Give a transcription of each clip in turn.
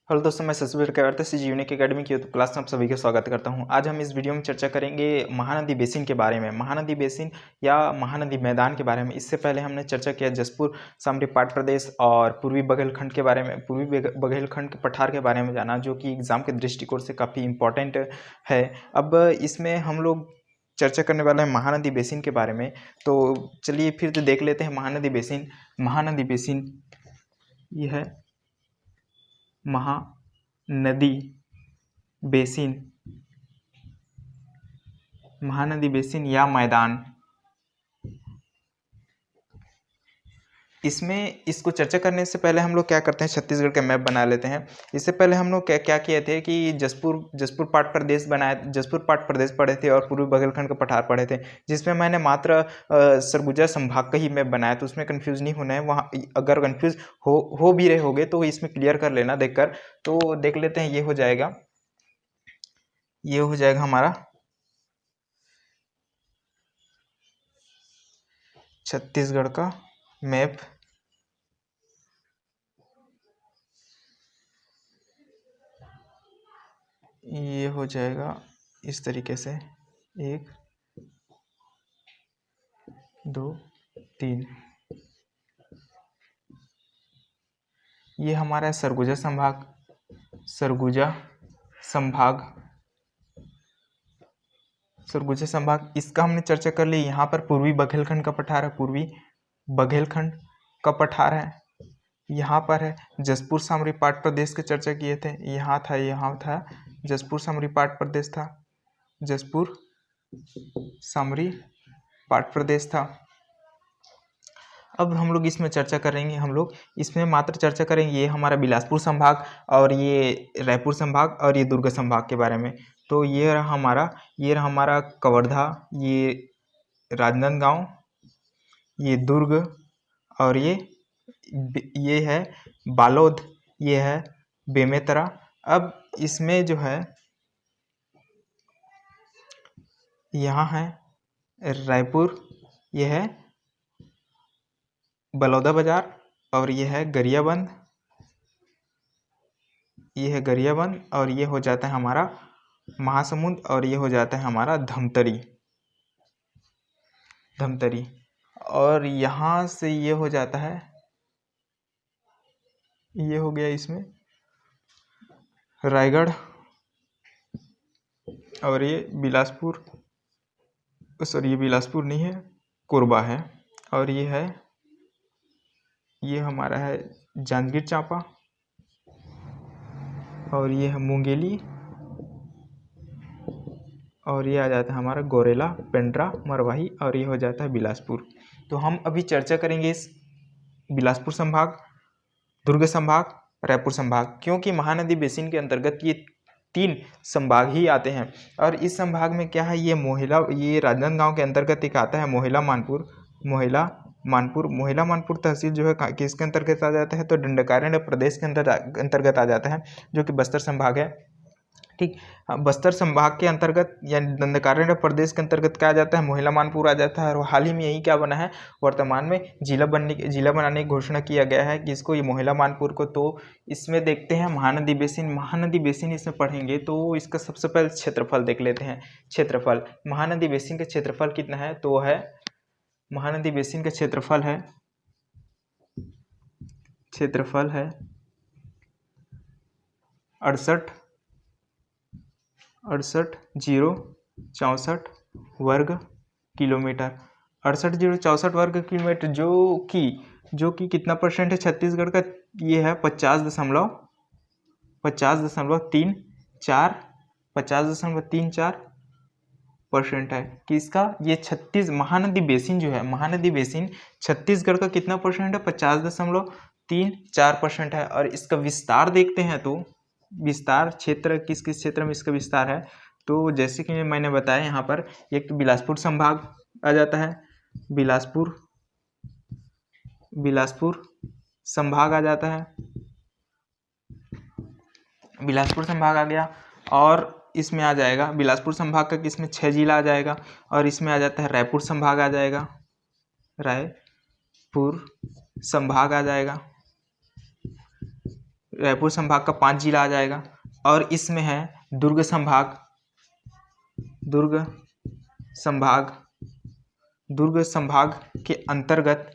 Hello दोस्तों, मैं ससवीर कैवर्त सी unique academy की यूट्यूब क्लास में आप सभी का स्वागत करता हूं। आज हम इस वीडियो में चर्चा करेंगे महानदी बेसिन के बारे में, महानदी बेसिन या महानदी मैदान के बारे में। इससे पहले हमने चर्चा किया जसपुर सामरी पाट प्रदेश और पूर्वी बघेलखंड के बारे में, पूर्वी बघेलखंड के पठार के बारे में जाना, जो कि एग्जाम के दृष्टिकोण से काफ़ी इंपॉर्टेंट है। अब इसमें हम लोग चर्चा करने वाले हैं महानदी बेसिन के बारे में। तो चलिए फिर तो देख लेते हैं महानदी बेसिन। महानदी बेसिन ये है महानदी बेसिन, महानदी बेसिन या मैदान। इसमें इसको चर्चा करने से पहले हम लोग क्या करते हैं, छत्तीसगढ़ का मैप बना लेते हैं। इससे पहले हम लोग क्या क्या किए थे कि जसपुर पाट प्रदेश बनाए, जसपुर पाट प्रदेश पढ़े थे और पूर्वी बघेलखंड का पठार पढ़े थे, जिसमें मैंने मात्र सरगुजा संभाग का ही मैप बनाया। तो उसमें कंफ्यूज नहीं होना है। वहाँ अगर कंफ्यूज हो भी रहे होगे तो इसमें क्लियर कर लेना देखकर। तो देख लेते हैं, ये हो जाएगा हमारा छत्तीसगढ़ का मैप। ये हो जाएगा इस तरीके से, 1 2 3। ये हमारा सरगुजा संभाग, सरगुजा संभाग इसका हमने चर्चा कर ली। यहाँ पर पूर्वी बघेलखंड का पठार है, पूर्वी बघेलखंड का पठार है। यहाँ पर है जसपुर सामरी पाट प्रदेश की चर्चा किए थे। यहाँ था जसपुर सामरी पाट प्रदेश था, जसपुर सामरी पाट प्रदेश था। अब हम लोग इसमें चर्चा करेंगे, हम लोग इसमें मात्र चर्चा करेंगे ये हमारा बिलासपुर संभाग और ये रायपुर संभाग और ये दुर्ग संभाग के बारे में। तो ये रहा हमारा कवर्धा, ये राजनांदगांव, ये दुर्ग और ये है बालोद, ये है बेमेतरा। अब इसमें जो है यहाँ है रायपुर, ये है बलौदा बाजार और ये है गरियाबंद, और ये हो जाता है हमारा महासमुंद और ये हो जाता है हमारा धमतरी। और यहाँ से ये हो जाता है, ये हो गया इसमें रायगढ़ और ये बिलासपुर, सॉरी ये बिलासपुर नहीं है, कोरबा है। और ये हमारा है जांजगीर चांपा और ये है मुंगेली और ये आ जाता है हमारा गोरेला, पेंड्रा, मरवाही और ये हो जाता है बिलासपुर। तो हम अभी चर्चा करेंगे इस बिलासपुर संभाग, दुर्ग संभाग, रायपुर संभाग, क्योंकि महानदी बेसिन के अंतर्गत ये 3 संभाग ही आते हैं। और इस संभाग में क्या है, ये राजनांदगांव के अंतर्गत एक आता है मोहिला मानपुर तहसील जो है किसके अंतर्गत आ जाता है, तो दंडकारण्य प्रदेश के अंतर्गत आ जाता है, जो कि बस्तर संभाग है। ठीक, बस्तर संभाग के अंतर्गत यानी दंडकारण्य प्रदेश के अंतर्गत क्या आ जाता है, मोहिला मानपुर आ जाता है। और हाल ही में यही क्या बना है, वर्तमान में जिला बनाने की घोषणा किया गया है कि इसको, ये मोहिला मानपुर को। तो इसमें देखते हैं महानदी बेसिन इसमें पढ़ेंगे तो इसका सबसे पहले क्षेत्रफल देख लेते हैं। क्षेत्रफल, महानदी बेसिन का क्षेत्रफल कितना है, तो है महानदी बेसिन का क्षेत्रफल है 68,064 वर्ग किलोमीटर। 68,064 वर्ग किलोमीटर, जो कि कितना परसेंट है छत्तीसगढ़ का, ये है 50.34% है किसका, ये महानदी बेसिन जो है, महानदी बेसिन छत्तीसगढ़ का कितना परसेंट है, 50.34% है। और इसका विस्तार देखते हैं तो विस्तार क्षेत्र किस किस क्षेत्र में इसका विस्तार है, तो जैसे कि मैंने बताया यहाँ पर एक तो बिलासपुर संभाग आ जाता है, बिलासपुर संभाग आ जाता है, बिलासपुर संभाग आ गया। और इसमें आ जाएगा बिलासपुर संभाग का, किसमें 6 जिला आ जाएगा। और इसमें आ जाता है रायपुर संभाग आ जाएगा, रायपुर संभाग आ जाएगा, रायपुर संभाग का 5 जिला आ जाएगा। और इसमें है दुर्ग संभाग, दुर्ग संभाग के अंतर्गत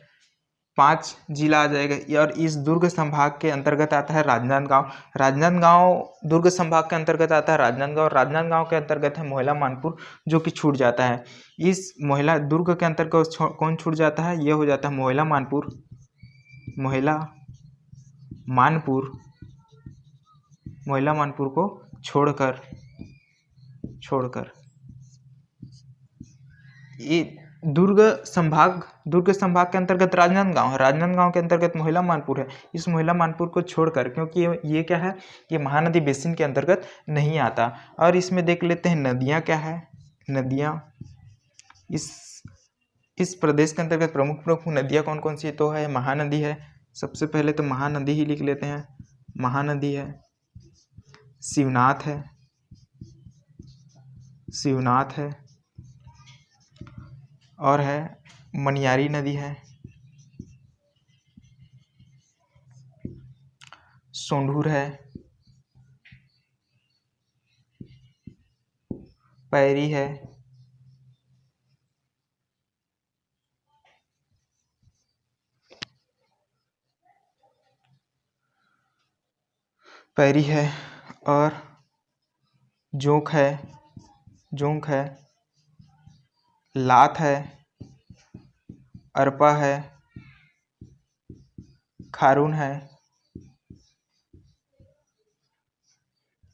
5 जिला आ जाएगा। और इस दुर्ग संभाग के अंतर्गत आता है राजनांदगांव। राजनांदगांव दुर्ग संभाग के अंतर्गत आता है राजनांदगांव। राजनांदगांव के अंतर्गत है मोहला मानपुर, जो कि छूट जाता है। इस मोहला दुर्ग के अंतर्गत कौन छूट जाता है? यह हो जाता है मोहला मानपुर। मोहला मानपुर को छोड़कर ये दुर्ग संभाग के अंतर्गत राजनांदगांव के अंतर्गत मोहला मानपुर है। इस मोहला मानपुर को छोड़कर, क्योंकि ये क्या है, ये महानदी बेसिन के अंतर्गत नहीं आता। और इसमें देख लेते हैं नदियां क्या है। नदियां इस प्रदेश के अंतर्गत प्रमुख नदियां कौन कौन सी? तो है महानदी है, सबसे पहले तो महानदी ही लिख लेते हैं। महानदी है, शिवनाथ है और है मनियारी नदी है, सोंढूर है, पैरी है, और जोंक है, लात है, अरपा है, खारून है।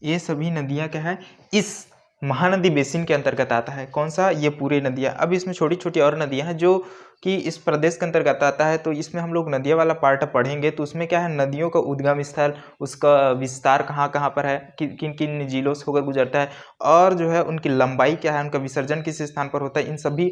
ये सभी नदियां क्या है, इस महानदी बेसिन के अंतर्गत आता है। कौन सा? ये पूरे नदियां। अब इसमें छोटी छोटी और नदियां हैं जो कि इस प्रदेश के अंतर्गत आता है। तो इसमें हम लोग नदियां वाला पार्ट पढ़ेंगे। तो उसमें क्या है, नदियों का उद्गम स्थल, उसका विस्तार कहाँ कहाँ पर है, किन किन जिलों से होकर गुजरता है, और जो है उनकी लंबाई क्या है, उनका विसर्जन किस स्थान पर होता है। इन सभी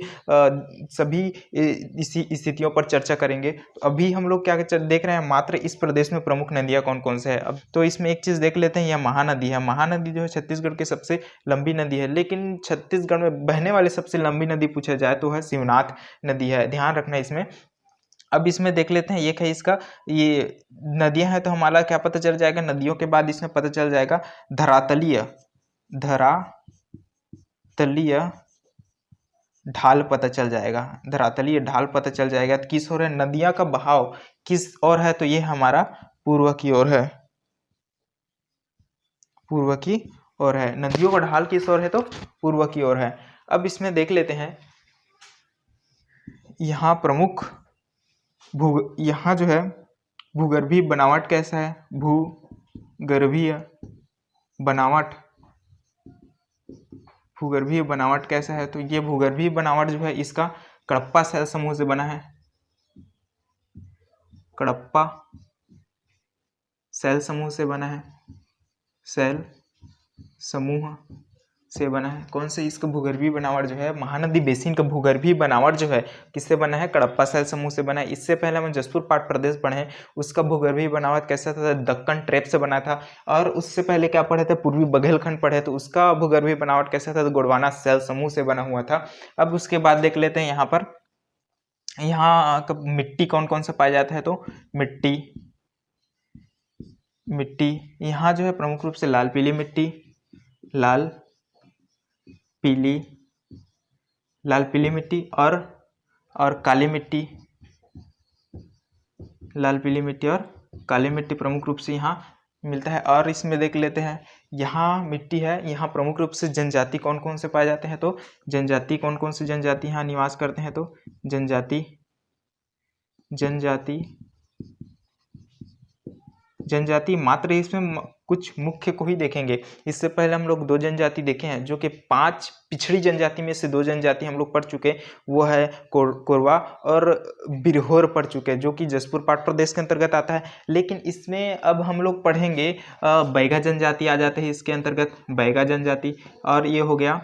स्थितियों पर चर्चा करेंगे। तो अभी हम लोग क्या देख रहे हैं, मात्र इस प्रदेश में प्रमुख नदियां कौन कौन से है। अब तो इसमें एक चीज देख लेते हैं, यह महानदी है। महानदी जो है छत्तीसगढ़ की सबसे लंबी नदी है, लेकिन छत्तीसगढ़ में बहने वाली सबसे लंबी नदी पूछा जाए तो है शिवनाथ नदी है। ध्यान रखना इसमें। अब इसमें देख लेते हैं, एक है इसका, ये नदियां हैं तो हमारा क्या पता चल जाएगा, नदियों के बाद इसमें पता चल जाएगा धरातलीय ढाल पता चल जाएगा। धरातलीय ढाल पता चल जाएगा। तो किस ओर है नदियां का बहाव, किस ओर है? तो ये हमारा पूर्व की ओर है, नदियों का ढाल किस ओर है? तो पूर्व की ओर है। अब इसमें देख लेते हैं, यहाँ प्रमुख यहाँ जो है भूगर्भीय बनावट कैसा है, भूगर्भीय बनावट कैसा है? तो ये भूगर्भीय बनावट जो है इसका कडप्पा सेल समूह से बना है। कडप्पा सेल समूह से बना है, कौन से? इसका भूगर्भीय बनावट जो है, महानदी बेसिन का भूगर्भीय बनावट जो है किससे बना है? कडप्पा सेल समूह से बना है। इससे पहले हम जसपुर पाट प्रदेश पढ़े हैं, उसका भूगर्भीय बनावट कैसा था? दक्कन ट्रैप से बना था। और उससे पहले क्या पढ़े थे? पूर्वी बघेलखंड पढ़े, तो उसका भूगर्भीय बनावट कैसा था? तो गोंडवाना सेल समूह से बना हुआ था। अब उसके बाद देख लेते हैं यहाँ पर, यहाँ मिट्टी कौन कौन सा पाया जाता है? तो मिट्टी यहाँ जो है प्रमुख रूप से लाल पीली मिट्टी और काली मिट्टी, और काली मिट्टी प्रमुख रूप से यहाँ मिलता है। और इसमें देख लेते हैं, यहाँ मिट्टी है, यहाँ प्रमुख रूप से जनजाति कौन कौन से पाए जाते हैं? तो जनजाति कौन कौन से जनजाति यहाँ निवास करते हैं? तो जनजाति मात्र इसमें कुछ मुख्य को ही देखेंगे। इससे पहले हम लोग 2 जनजाति देखे हैं, जो कि 5 पिछड़ी जनजाति में से 2 जनजाति हम लोग पढ़ चुके। वो है कोरवा और बिरहोर पढ़ चुके, जो कि जसपुर पाट प्रदेश के अंतर्गत आता है। लेकिन इसमें अब हम लोग पढ़ेंगे बैगा जनजाति आ जाते हैं इसके अंतर्गत, बैगा जनजाति। और ये हो गया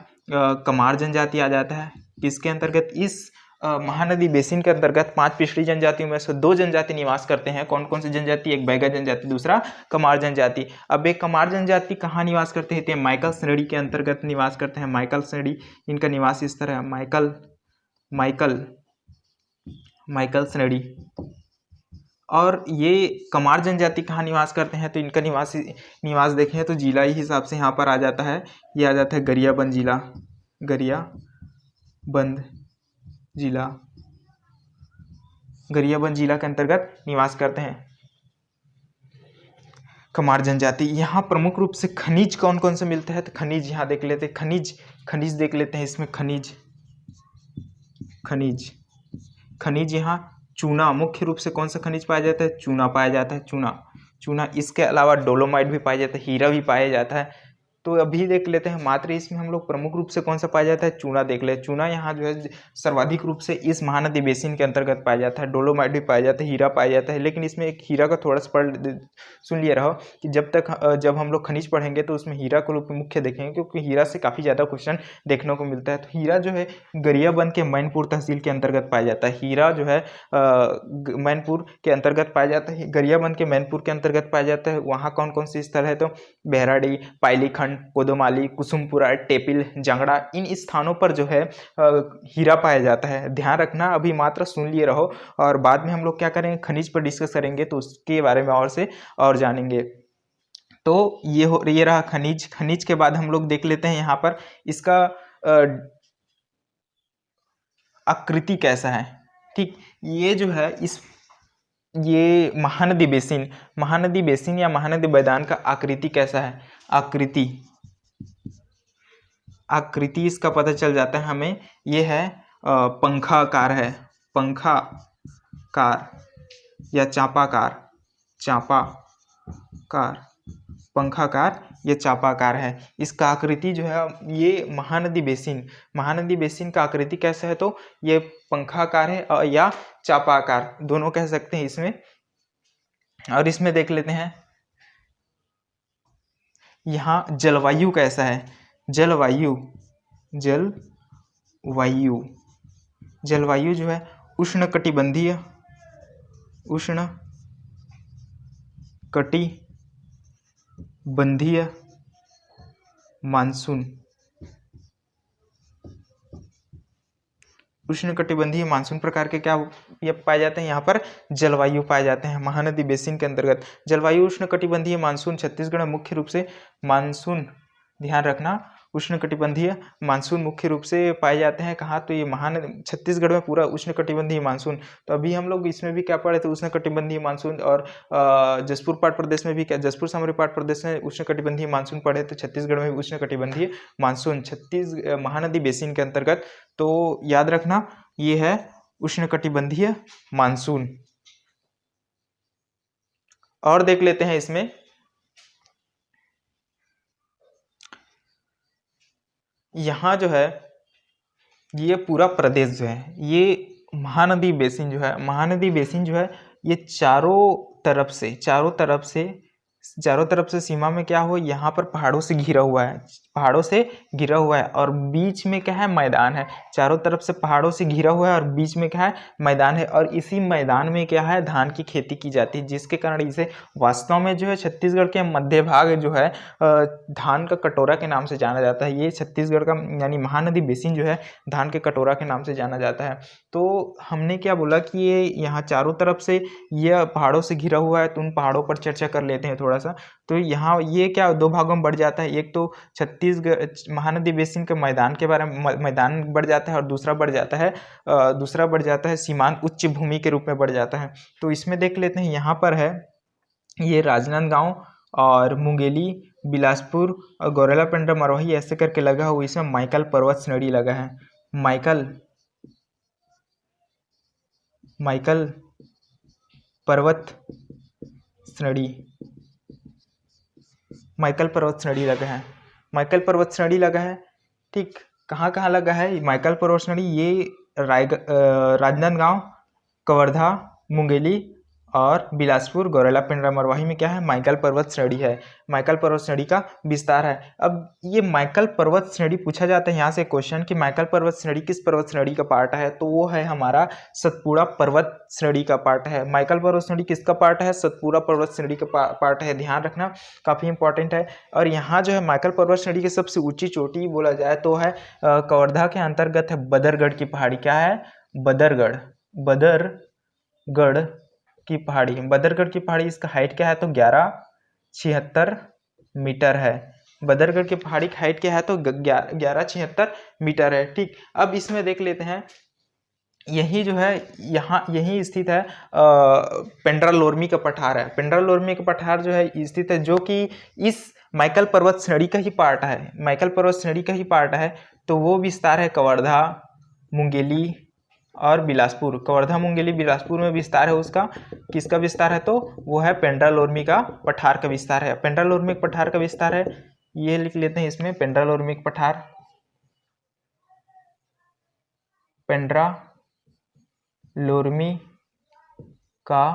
कमार जनजाति आ जाता है किसके अंतर्गत? इस महानदी बेसिन के अंतर्गत 5 पिछड़ी जनजातियों में से 2 जनजाति निवास करते हैं। कौन कौन सी जनजाति? एक बैगा जनजाति, दूसरा कमार जनजाति। अब एक कमार जनजाति कहाँ निवास करते हैं? तो माइकल श्रेणी के अंतर्गत निवास करते हैं। माइकल श्रेणी, इनका निवास इस तरह है, माइकल श्रेणी। और ये कमार जनजाति कहाँ निवास करते हैं, तो इनका निवास देखें तो जिला ही हिसाब से यहाँ पर आ जाता है, ये आ जाता है गरियाबंद जिला, गरियाबंद जिला, गरियाबंद जिला के अंतर्गत निवास करते हैं कमार जनजाति। यहाँ प्रमुख रूप से खनिज कौन कौन से मिलते हैं, तो खनिज यहाँ देख लेते हैं, खनिज देख लेते हैं इसमें, खनिज यहाँ चूना, मुख्य रूप से कौन सा खनिज पाया जाता है, चूना पाया जाता है, चूना। इसके अलावा डोलोमाइट भी पाया जाता है, हीरा भी पाया जाता है। तो अभी देख लेते हैं मात्र इसमें हम लोग प्रमुख रूप से कौन सा पाया जाता है, चूना देख ले। चूना यहाँ जो है सर्वाधिक रूप से इस महानदी बेसिन के अंतर्गत पाया जाता है, डोलोमाइट भी पाया जाता है, हीरा पाया जाता है। लेकिन इसमें एक हीरा का थोड़ा सा सुन लिया रहो कि जब हम लोग खनिज पढ़ेंगे तो उसमें हीरा को मुख्य देखेंगे, क्योंकि हीरा से काफ़ी ज़्यादा क्वेश्चन देखने को मिलता है। तो हीरा जो है गरियाबंद के मैनपुर तहसील के अंतर्गत पाया जाता है, हीरा जो है मैनपुर के अंतर्गत पाया जाता है, गरियाबंद के मैनपुर के अंतर्गत पाया जाता है। वहाँ कौन कौन सी स्थल है, तो बहराडी, पाइलीखंड, कोदोमाली, कुसुमपुरा, टेपिल, जांगड़ा, इन स्थानों पर जो है हीरा पाया जाता है। ध्यान रखना, अभी मात्र सुन लिए रहो और बाद में हम लोग क्या करेंगे, खनिज पर डिस्कस करेंगे तो उसके बारे में और जानेंगे। तो ये रहा खनिज के बाद हम लोग देख लेते हैं यहाँ पर इसका आकृति कैसा है। ठीक, ये जो है ये महानदी बेसिन या महानदी मैदान का आकृति कैसा है, आकृति इसका पता चल जाता है हमें, ये है पंखाकार है, पंखाकार या चापाकार, पंखाकार या चापाकार है। इसका आकृति जो है ये महानदी बेसिन का आकृति कैसा है, तो ये पंखाकार है या चापाकार, दोनों कह सकते हैं इसमें। और इसमें देख लेते हैं यहाँ जलवायु कैसा है, जलवायु जो है उष्णकटिबंधीय मानसून, उष्णकटिबंधीय मानसून प्रकार के क्या ये पाए जाते हैं, यहाँ पर जलवायु पाए जाते हैं महानदी बेसिन के अंतर्गत। जलवायु उष्णकटिबंधीय मानसून छत्तीसगढ़ में मुख्य रूप से मानसून, ध्यान रखना, उष्णकटिबंधीय मानसून मुख्य रूप से पाए जाते हैं कहाँ, तो ये छत्तीसगढ़ में पूरा उष्णकटिबंधीय मानसून। तो अभी हम लोग इसमें भी क्या पढ़े थे, उष्णकटिबंधीय मानसून, और जसपुर पाट प्रदेश में भी क्या, जसपुर सामरी पाट प्रदेश में उष्णकटिबंधीय मानसून पढ़े थे, छत्तीसगढ़ में भी उष्णकटिबंधीय मानसून महानदी बेसिन के अंतर्गत। तो याद रखना ये है उष्णकटिबंधीय मानसून। और देख लेते हैं इसमें यहाँ जो है ये पूरा प्रदेश जो है, ये महानदी बेसिन जो है ये चारों तरफ से सीमा में क्या हो, यहाँ पर पहाड़ों से घिरा हुआ है, और बीच में क्या है, मैदान है। चारों तरफ से पहाड़ों से घिरा हुआ है और बीच में क्या है, मैदान है, और इसी मैदान में क्या है, धान की खेती की जाती है, जिसके कारण इसे वास्तव में जो है छत्तीसगढ़ के मध्य भाग जो है धान का कटोरा के नाम से जाना जाता है। ये छत्तीसगढ़ का यानी महानदी बेसिन जो है धान के कटोरा के नाम से जाना जाता है। तो हमने क्या बोला कि ये यहाँ चारों तरफ से यह पहाड़ों से घिरा हुआ है, तो उन पहाड़ों पर चर्चा कर लेते हैं थोड़ा सा। तो यहाँ ये क्या दो भागों में बढ़ जाता है, एक तो छत्तीसगढ़ महानदी बेसिन के मैदान के बारे में मैदान बढ़ जाता है, और दूसरा बढ़ जाता है सीमांत उच्च भूमि के रूप में बढ़ जाता है। तो इसमें देख लेते हैं, यहाँ पर है ये राजनांदगांव और मुंगेली, बिलासपुर और गौरेला पेंड्रा मरवाही ऐसे करके लगा हुआ, इसमें माइकल पर्वत श्रेणी लगा है, माइकल पर्वत श्रेणी लगा है। ठीक, कहाँ लगा है माइकल पर्वत श्रेणी, ये राजनांदगांव, कवर्धा, मुंगेली और बिलासपुर, गौरेला पेंड्रा मरवाही में क्या है, माइकल पर्वत श्रेणी है, माइकल पर्वत श्रेणी का विस्तार है। अब ये माइकल पर्वत श्रेणी पूछा जाता है यहाँ से क्वेश्चन कि माइकल पर्वत श्रेणी किस पर्वत श्रेणी का पार्ट है, तो वो है हमारा सतपुड़ा पर्वत श्रेणी का पार्ट है। माइकल पर्वत श्रेणी किसका पार्ट है, सतपुड़ा पर्वत श्रेणी का पार्ट है, ध्यान रखना, काफी इंपॉर्टेंट है। और यहाँ जो है माइकल पर्वत श्रेणी की सबसे ऊंची चोटी बोला जाए तो है कवर्धा के अंतर्गत है बदरगढ़ की पहाड़ी, क्या है, बदरगढ़ की पहाड़ी, बदरगढ़ की पहाड़ी, इसका हाइट क्या है तो 1176 मीटर है। बदरगढ़ की पहाड़ी की हाइट क्या है तो 1176 मीटर है। ठीक, अब इसमें देख लेते हैं, यही जो है यहाँ यही स्थित है पेंड्रा लोरमी का पठार है। पेंड्रा लोरमी का पठार जो है स्थित है, जो कि इस माइकल पर्वत श्रेणी का ही पार्ट है, माइकल पर्वत श्रेणी का ही पार्ट है। तो वो विस्तार है कवर्धा, मुंगेली और बिलासपुर। कवर्धा, मुंगेली, बिलासपुर में विस्तार है उसका। किसका विस्तार है तो वो है पेंड्रा लोरमी का पठार का विस्तार है। पेंड्रा लोरमी पठार का विस्तार है, ये लिख लेते हैं इसमें, पेंड्रा लोरमी पठार, पेंड्रा लोरमी का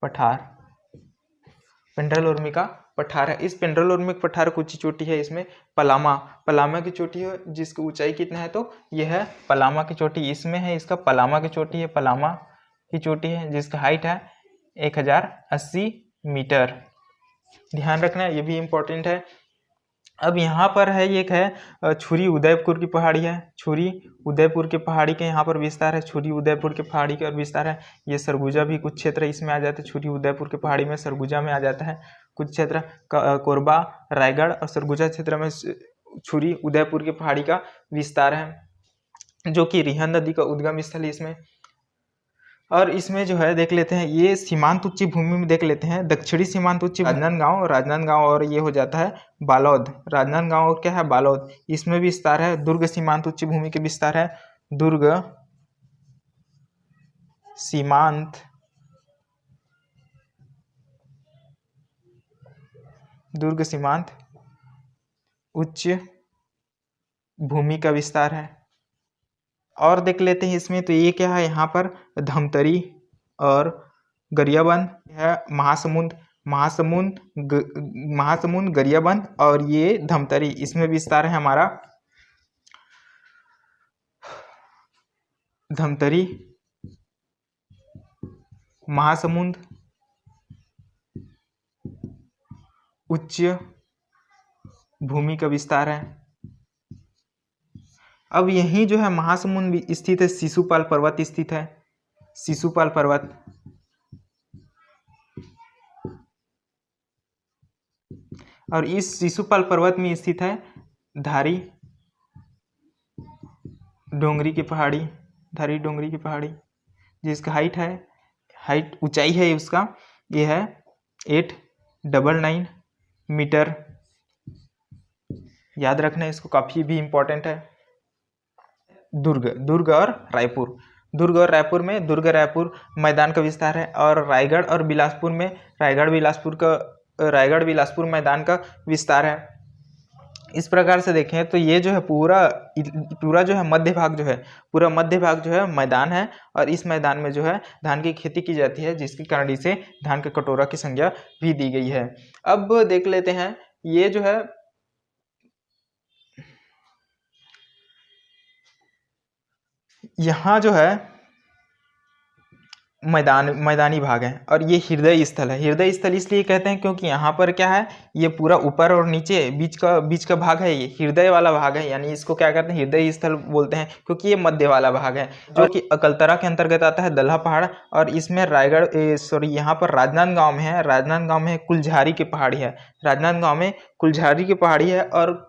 पठार, पेंड्रा लोरमी का पठार है। इस पेंड्रा लोरमी पठार की ऊंची चोटी है इसमें पलामा, पलामा की चोटी है, जिसकी ऊंचाई कितना है तो यह है पलामा की चोटी, इसमें है इसका पलामा की चोटी है, पलामा की चोटी है, जिसका हाइट है 1080 मीटर। ध्यान रखना ये भी इम्पोर्टेंट है। अब यहाँ पर है एक है छुरी उदयपुर की पहाड़ी है, छुरी उदयपुर की पहाड़ी के यहाँ पर विस्तार है, छुरी उदयपुर की पहाड़ी का विस्तार है। ये सरगुजा भी कुछ क्षेत्र इसमें आ जाते हैं, छुरी उदयपुर की पहाड़ी में, सरगुजा में आ जाता है कुछ क्षेत्र, कोरबा, रायगढ़ और सरगुजा क्षेत्र में छुरी उदयपुर की पहाड़ी का विस्तार है, जो कि रिहंद नदी का उद्गम स्थल है इसमें। और इसमें जो है देख लेते हैं, ये सीमांत उच्च भूमि में देख लेते हैं, दक्षिणी सीमांत उच्च राजनांदगांव और ये हो जाता है बालोद, राजनांदगांव और क्या है बालोद, इसमें विस्तार है। दुर्ग सीमांत उच्च भूमि के विस्तार है, दुर्ग सीमांत उच्च भूमि का विस्तार है। और देख लेते हैं इसमें, तो ये क्या है यहाँ पर धमतरी और गरियाबंद है, महासमुंद गरियाबंद और ये धमतरी, इसमें विस्तार है हमारा धमतरी, महासमुंद उच्च भूमि का विस्तार है। अब यही जो है महासमुंद स्थित है, शिशुपाल पर्वत स्थित है, शिशुपाल पर्वत, और इस शिशुपाल पर्वत में स्थित है धारी डोंगरी की पहाड़ी, धारी डोंगरी की पहाड़ी, जिसका हाइट ऊंचाई है उसका ये है 899 मीटर। याद रखना इसको, काफी भी इम्पोर्टेंट है। दुर्ग और रायपुर में दुर्ग रायपुर मैदान का विस्तार है, और रायगढ़ और बिलासपुर में रायगढ़ बिलासपुर मैदान का विस्तार है। इस प्रकार से देखें तो ये जो है पूरा जो है मध्य भाग जो है मैदान है, और इस मैदान में जो है धान की खेती की जाती है, जिसके कारण इसे धान के कटोरा की संज्ञा भी दी गई है। अब देख लेते हैं, ये जो है यहाँ जो है मैदानी भाग है, और ये हृदय स्थल है। हृदय स्थल इसलिए कहते हैं क्योंकि यहाँ पर क्या है, ये पूरा ऊपर और नीचे बीच का भाग है, ये हृदय वाला भाग है, यानी इसको क्या कहते हैं हृदय स्थल बोलते हैं, क्योंकि ये मध्य वाला भाग है, जो कि अकलतरा के अंतर्गत आता है, दल्हा पहाड़। और इसमें यहाँ पर राजनांदगांव में कुलझारी की पहाड़ी है, राजनांदगांव में कुलझारी की पहाड़ी है, और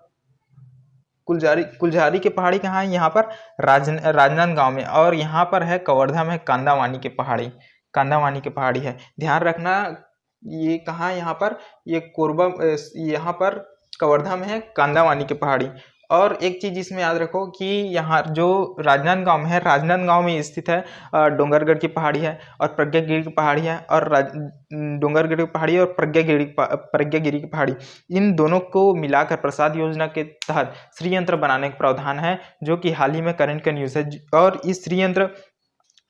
कुलझारी की पहाड़ी कहाँ है, यहाँ पर राजनांदगांव में, और यहाँ पर है कवर्धा में कांदावानी की पहाड़ी है। ध्यान रखना ये कहाँ, यहाँ पर ये कोरबा, यहाँ पर कवर्धा में है कांदावानी की पहाड़ी। और एक चीज इसमें याद रखो कि यहाँ जो राजनांदगांव में है, राजनांदगांव में स्थित है डोंगरगढ़ की पहाड़ी है और प्रज्ञागिरी की पहाड़ी है, और डोंगरगढ़ की पहाड़ी और प्रज्ञागिरी की पहाड़ी, इन दोनों को मिलाकर प्रसाद योजना के तहत श्रीयंत्र बनाने का प्रावधान है, जो कि हाल ही में करंट का न्यूज है। और इस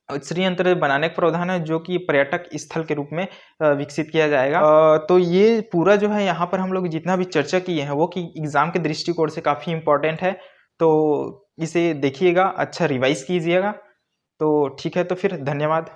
श्रीयंत्र बनाने का प्रावधान है, जो कि पर्यटक स्थल के रूप में विकसित किया जाएगा। तो ये पूरा जो है यहाँ पर हम लोग जितना भी चर्चा किए हैं वो कि एग्जाम के दृष्टिकोण से काफ़ी इम्पोर्टेंट है, तो इसे देखिएगा, अच्छा रिवाइज कीजिएगा। तो ठीक है, तो फिर धन्यवाद।